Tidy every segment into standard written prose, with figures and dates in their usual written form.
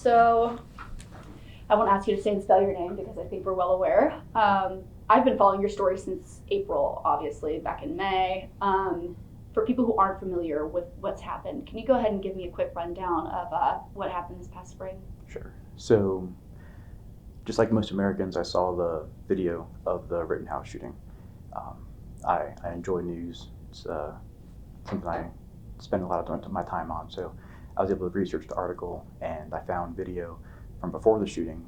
So I won't ask you to say and spell your name because I think we're well aware. I've been following your story since April, obviously, back in May. For people who aren't familiar with what's happened, can you go ahead and give me a quick rundown of what happened this past spring? Sure. So, just like most Americans, I saw the video of the Rittenhouse shooting. Um, I enjoy news. It's something I spend a lot of my time on. So, I was able to research the article, and I found video from before the shooting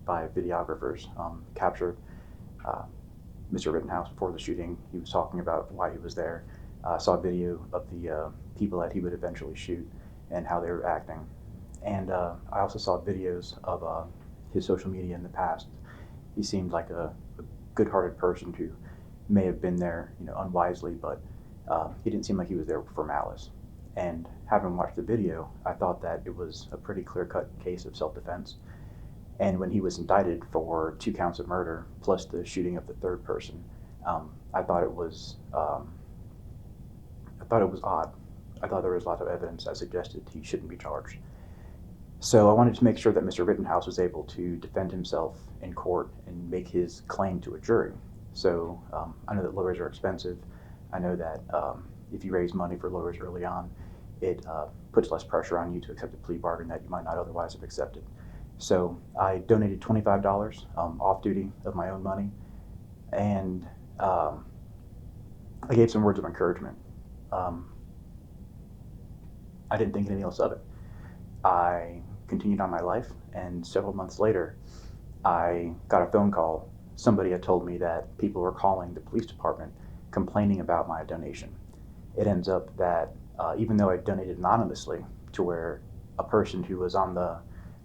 by videographers captured Mr. Rittenhouse before the shooting. He was talking about why he was there. Saw a video of the people that he would eventually shoot and how they were acting. And I also saw videos of his social media in the past. He seemed like a good-hearted person who may have been there, unwisely, but he didn't seem like he was there for malice. And having watched the video, I thought that it was a pretty clear-cut case of self-defense. And when he was indicted for 2 counts of murder plus the shooting of the third person, I thought it was odd. I thought there was a lot of evidence that suggested he shouldn't be charged. So I wanted to make sure that Mr. Rittenhouse was able to defend himself in court and make his claim to a jury. So I know that lawyers are expensive. I know that if you raise money for lawyers early on, it puts less pressure on you to accept a plea bargain that you might not otherwise have accepted. So I donated $25 off duty of my own money, and I gave some words of encouragement. I didn't think anything else of it. I continued on my life, and several months later, I got a phone call. Somebody had told me that people were calling the police department complaining about my donation. It ends up that even though I donated anonymously to where a person who was on the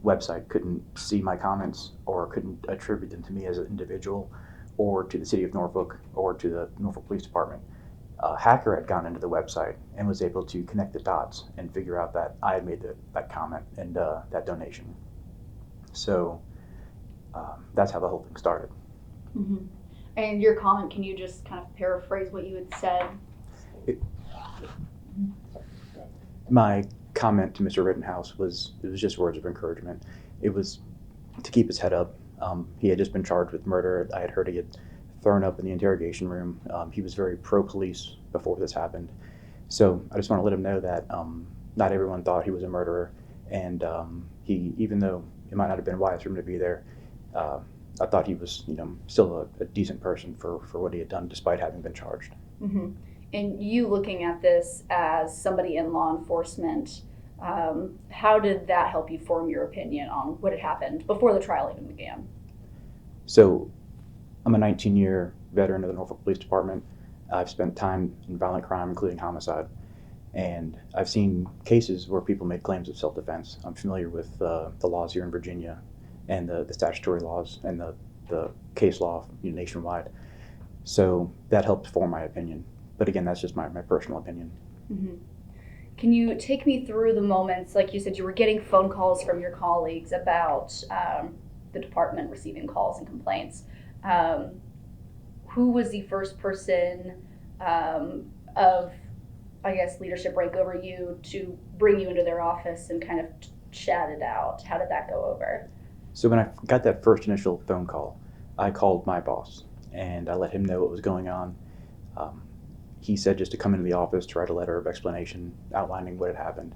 website couldn't see my comments or couldn't attribute them to me as an individual or to the city of Norfolk or to the Norfolk Police Department, a hacker had gone into the website and was able to connect the dots and figure out that I had made that comment and that donation. So that's how the whole thing started. Mm-hmm. And your comment, can you just kind of paraphrase what you had said? My comment to Mr. Rittenhouse was just words of encouragement. It was to keep his head up. He had just been charged with murder. I had heard he had thrown up in the interrogation room. He was very pro-police before this happened. So I just want to let him know that not everyone thought he was a murderer. And he, even though it might not have been wise for him to be there, I thought he was, still a decent person for what he had done despite having been charged. Mm-hmm. And you looking at this as somebody in law enforcement, how did that help you form your opinion on what had happened before the trial even began? So I'm a 19-year veteran of the Norfolk Police Department. I've spent time in violent crime, including homicide. And I've seen cases where people made claims of self-defense. I'm familiar with the laws here in Virginia and the statutory laws and the case law nationwide. So that helped form my opinion. But again, that's just my personal opinion. Mm-hmm. Can you take me through the moments, like you said, you were getting phone calls from your colleagues about the department receiving calls and complaints. Who was the first person of, I guess, leadership rank over you to bring you into their office and kind of chat it out? How did that go over? So when I got that first initial phone call, I called my boss and I let him know what was going on. He said just to come into the office to write a letter of explanation outlining what had happened.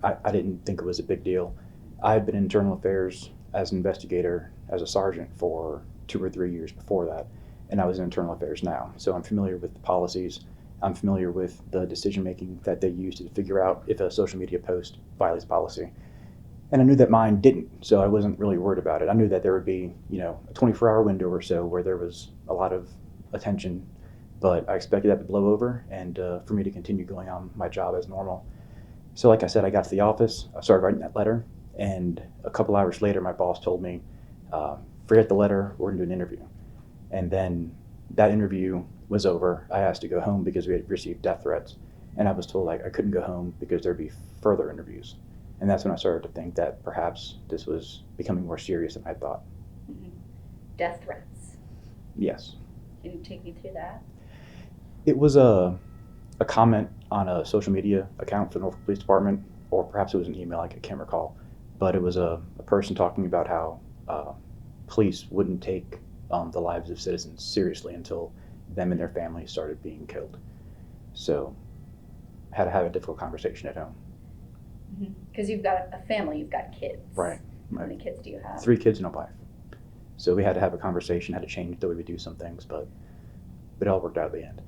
I didn't think it was a big deal. I had been in internal affairs as an investigator, as a sergeant for 2 or 3 years before that, and I was in internal affairs now. So I'm familiar with the policies. I'm familiar with the decision-making that they use to figure out if a social media post violates policy. And I knew that mine didn't, so I wasn't really worried about it. I knew that there would be, a 24-hour window or so where there was a lot of attention, but I expected that to blow over and for me to continue going on my job as normal. So like I said, I got to the office, I started writing that letter, and a couple hours later, my boss told me, forget the letter, we're gonna do an interview. And then that interview was over. I asked to go home because we had received death threats, and I was told I couldn't go home because there'd be further interviews. And that's when I started to think that perhaps this was becoming more serious than I thought. Mm-hmm. Death threats. Yes. Can you take me through that? It was a comment on a social media account for the Norfolk Police Department, or perhaps it was an email, I can't recall. but it was a person talking about how police wouldn't take the lives of citizens seriously until them and their families started being killed. So had to have a difficult conversation at home. Because you've got a family, you've got kids. Right. How many kids do you have? 3 kids and a wife. So we had to have a conversation, had to change the way we do some things, but it all worked out at the end.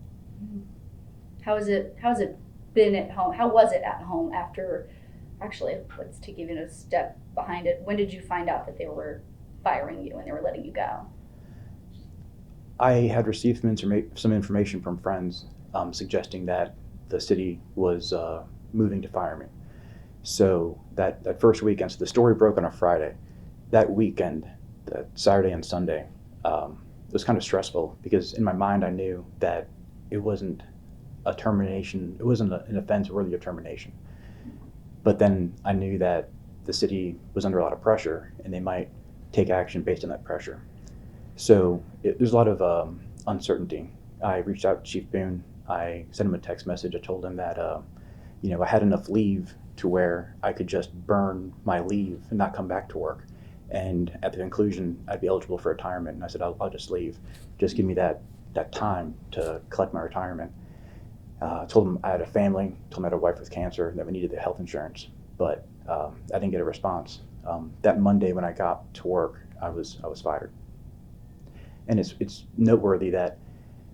How has it been at home? How was it at home after, actually, let's take even a step behind it. When did you find out that they were firing you and they were letting you go? I had received some information from friends suggesting that the city was moving to fire me. So that first weekend, so the story broke on a Friday. That weekend, that Saturday and Sunday, it was kind of stressful because in my mind I knew that it wasn't a termination, it wasn't an offense worthy of termination. But then I knew that the city was under a lot of pressure and they might take action based on that pressure. So there's a lot of uncertainty. I reached out to Chief Boone. I sent him a text message. I told him that I had enough leave to where I could just burn my leave and not come back to work. And at the conclusion, I'd be eligible for retirement. And I said, I'll just leave. Just give me that time to collect my retirement. I told him I had a family, told him I had a wife with cancer, that we needed the health insurance. But I didn't get a response. That Monday when I got to work, I was fired. And it's noteworthy that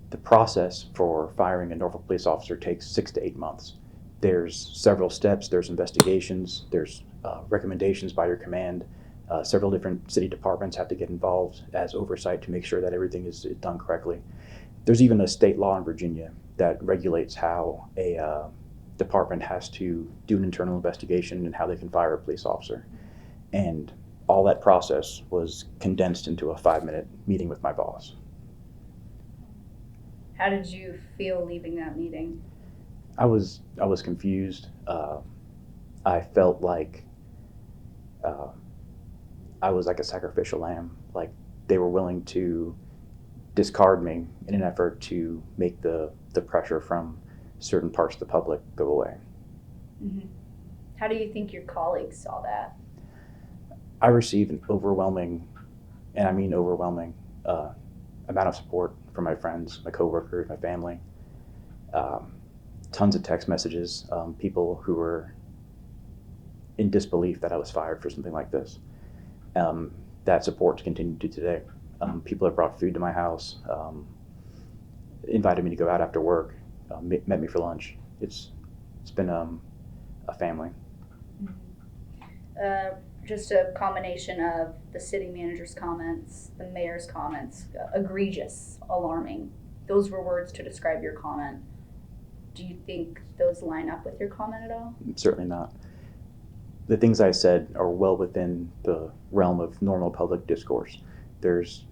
the process for firing a Norfolk police officer takes 6 to 8 months. There's several steps, there's investigations, there's recommendations by your command. Several different city departments have to get involved as oversight to make sure that everything is done correctly. There's even a state law in Virginia that regulates how a department has to do an internal investigation and how they can fire a police officer. And all that process was condensed into a 5-minute meeting with my boss. How did you feel leaving that meeting? I was confused. I felt like I was like a sacrificial lamb. Like they were willing to discard me in an effort to make the pressure from certain parts of the public go away. Mm-hmm. How do you think your colleagues saw that? I received an overwhelming, and I mean overwhelming, amount of support from my friends, my coworkers, my family. Tons of text messages, people who were in disbelief that I was fired for something like this. That support continued to today. People have brought food to my house, invited me to go out after work, met me for lunch. It's been a family. Just a combination of the city manager's comments, the mayor's comments, egregious, alarming. Those were words to describe your comment. Do you think those line up with your comment at all? Certainly not. The things I said are well within the realm of normal public discourse. There's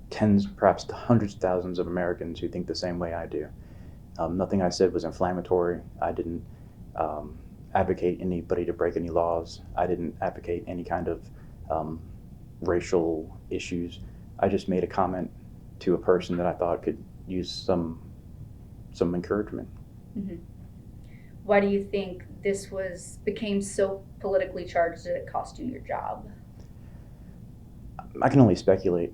tens, perhaps hundreds of thousands of Americans who think the same way I do. Nothing I said was inflammatory. I didn't advocate anybody to break any laws. I didn't advocate any kind of racial issues. I just made a comment to a person that I thought could use some encouragement. Mm-hmm. Why do you think this became so politically charged that it cost you your job? I can only speculate.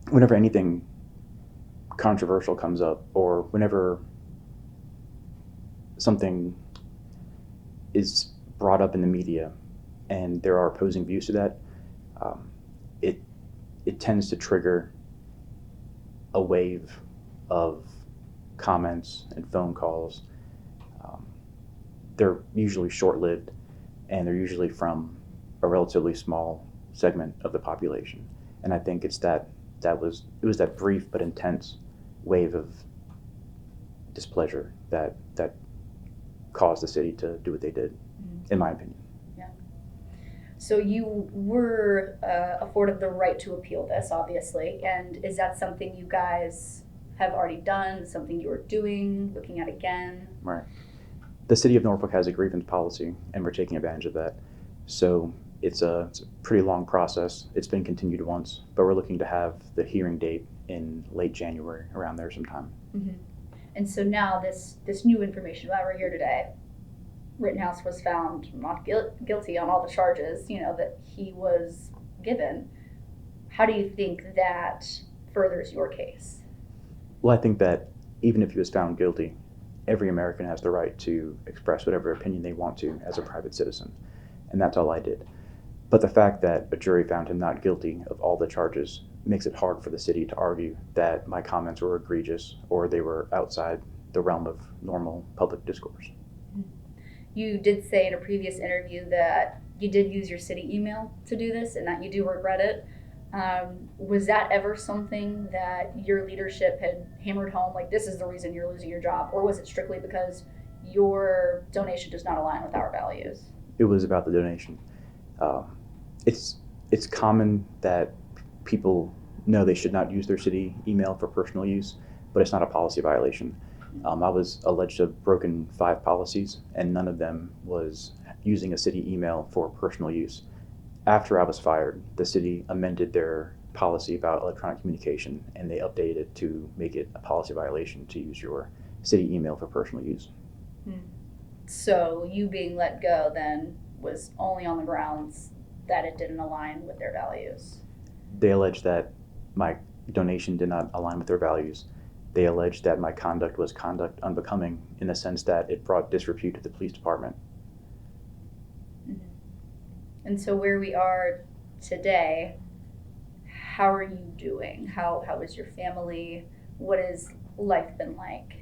Whenever anything controversial comes up, or whenever something is brought up in the media and there are opposing views to that, it tends to trigger a wave of comments and phone calls. They're usually short-lived, and they're usually from a relatively small segment of the population. And I think it was that brief but intense wave of displeasure that caused the city to do what they did, in my opinion. Yeah. So you were afforded the right to appeal this, obviously, and is that something you guys have already done, something you are doing, looking at again? Right. The city of Norfolk has a grievance policy, and we're taking advantage of that. So it's a pretty long process. It's been continued once, but we're looking to have the hearing date in late January, around there sometime. Mm-hmm. And so now this new information, why we're here today, Rittenhouse was found not guilty on all the charges, that he was given. How do you think that furthers your case? Well, I think that even if he was found guilty, every American has the right to express whatever opinion they want to as a private citizen, and that's all I did. But the fact that a jury found him not guilty of all the charges makes it hard for the city to argue that my comments were egregious or they were outside the realm of normal public discourse. You did say in a previous interview that you did use your city email to do this and that you do regret it. Was that ever something that your leadership had hammered home, like this is the reason you're losing your job, or was it strictly because your donation does not align with our values? It was about the donation. Um, it's it's common that people know they should not use their city email for personal use, but it's not a policy violation. I was alleged to have broken 5 policies, and none of them was using a city email for personal use. After I was fired, the city amended their policy about electronic communication, and they updated it to make it a policy violation to use your city email for personal use. So you being let go then was only on the grounds that it didn't align with their values. They alleged that my donation did not align with their values. They alleged that my conduct was conduct unbecoming in the sense that it brought disrepute to the police department. Mm-hmm. And so where we are today, how are you doing? How is your family? What has life been like?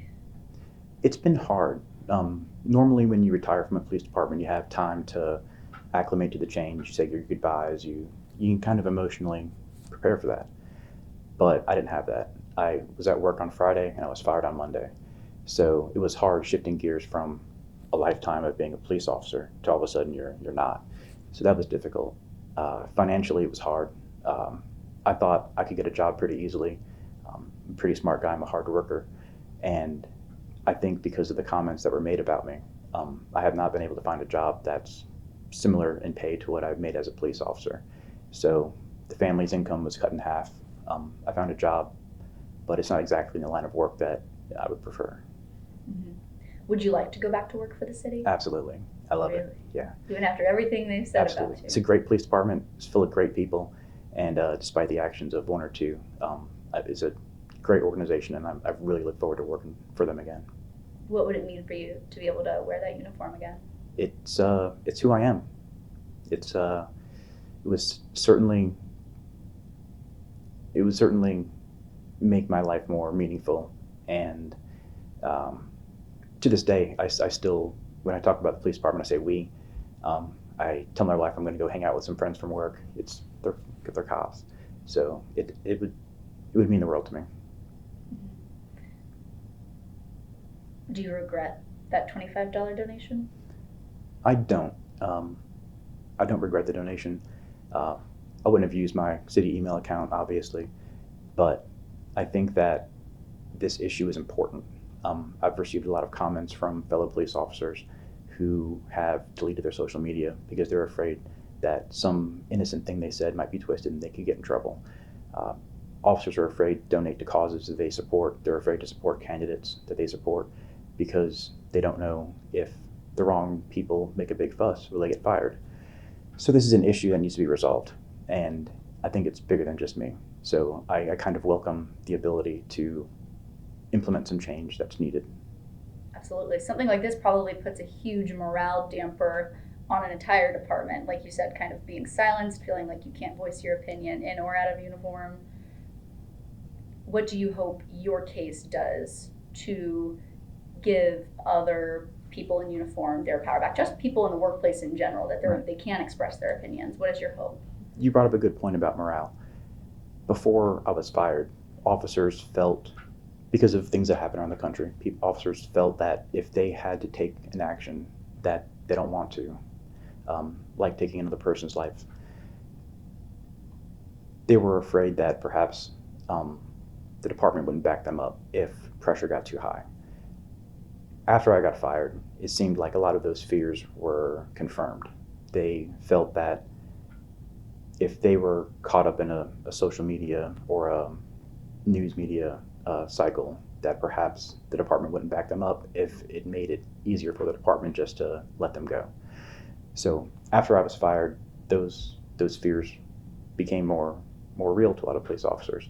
It's been hard. Normally, when you retire from a police department, you have time to acclimate to the change. You say your goodbyes. You can kind of emotionally prepare for that. But I didn't have that. I was at work on Friday and I was fired on Monday. So it was hard shifting gears from a lifetime of being a police officer to all of a sudden you're not. So that was difficult. Financially, it was hard. I thought I could get a job pretty easily. I'm a pretty smart guy. I'm a hard worker, and I think because of the comments that were made about me, I have not been able to find a job that's similar in pay to what I've made as a police officer. So the family's income was cut in half. I found a job, but it's not exactly in the line of work that I would prefer. Mm-hmm. Would you like to go back to work for the city? Absolutely. I love Really? it. Yeah. Even after everything they've said Absolutely. about you? It's a great police department. It's full of great people. And despite the actions of one or two, it's a great organization, and I really look forward to working for them again. What would it mean for you to be able to wear that uniform again? It's who I am. It was certainly make my life more meaningful. And to this day, I still, when I talk about the police department, I say we. I tell my wife I'm going to go hang out with some friends from work. They're cops, so it would mean the world to me. Do you regret that $25 donation? I don't. I don't regret the donation. I wouldn't have used my city email account, obviously, but I think that this issue is important. I've received a lot of comments from fellow police officers who have deleted their social media because they're afraid that some innocent thing they said might be twisted and they could get in trouble. Officers are afraid to donate to causes that they support. They're afraid to support candidates that they support because they don't know if the wrong people make a big fuss, will they get fired? So this is an issue that needs to be resolved, and I think it's bigger than just me. So I kind of welcome the ability to implement some change that's needed. Absolutely. Something like this probably puts a huge morale damper on an entire department. Like you said, kind of being silenced, feeling like you can't voice your opinion in or out of uniform. What do you hope your case does to give other people in uniform their power back? Just people in the workplace in general, that they can express their opinions. What is your hope? You brought up a good point about morale. Before I was fired, officers felt, because of things that happen around the country, officers felt that if they had to take an action that they don't want to, like taking another person's life, they were afraid that perhaps the department wouldn't back them up if pressure got too high. After I got fired, it seemed like a lot of those fears were confirmed. They felt that if they were caught up in a social media or a news media cycle, that perhaps the department wouldn't back them up if it made it easier for the department just to let them go. So after I was fired, those fears became more real to a lot of police officers.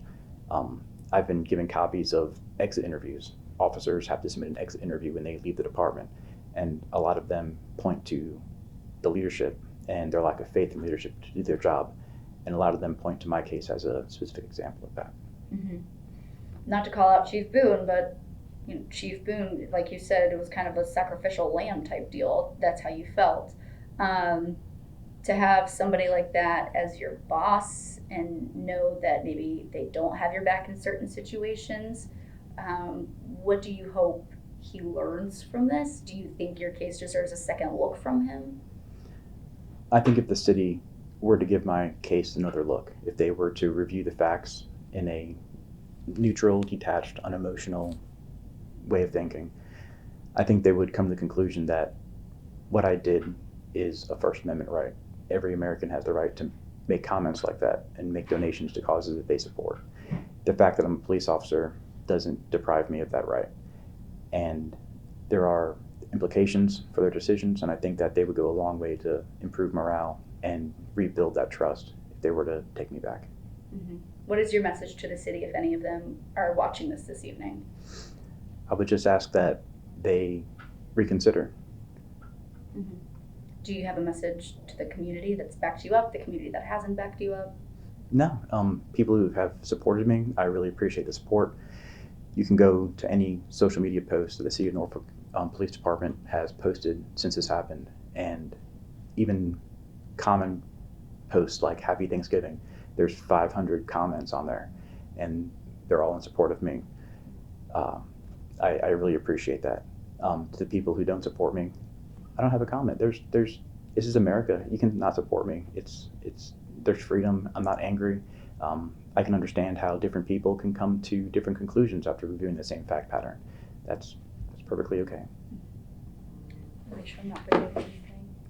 I've been given copies of exit interviews. Officers have to submit an exit interview when they leave the department, and a lot of them point to the leadership and their lack of faith in leadership to do their job. And a lot of them point to my case as a specific example of that. Mm-hmm. Not to call out Chief Boone, but Chief Boone, like you said, it was kind of a sacrificial lamb type deal. That's how you felt. To have somebody like that as your boss and know that maybe they don't have your back in certain situations, what do you hope he learns from this? Do you think your case deserves a second look from him? I think if the city were to give my case another look, if they were to review the facts in a neutral, detached, unemotional way of thinking, I think they would come to the conclusion that what I did is a First Amendment right. Every American has the right to make comments like that and make donations to causes that they support. The fact that I'm a police officer doesn't deprive me of that right. And there are implications for their decisions, and I think that they would go a long way to improve morale and rebuild that trust if they were to take me back. Mm-hmm. What is your message to the city if any of them are watching this evening? I would just ask that they reconsider. Mm-hmm. Do you have a message to the community that's backed you up, the community that hasn't backed you up? No. People who have supported me, I really appreciate the support. You can go to any social media post that the City of Norfolk Police Department has posted since this happened, and even common posts like Happy Thanksgiving. There's 500 comments on there, and they're all in support of me. I really appreciate that. To the people who don't support me, I don't have a comment. This is America. You can not support me. There's freedom. I'm not angry. I can understand how different people can come to different conclusions after reviewing the same fact pattern. That's perfectly okay. Make sure I'm not forgetting anything.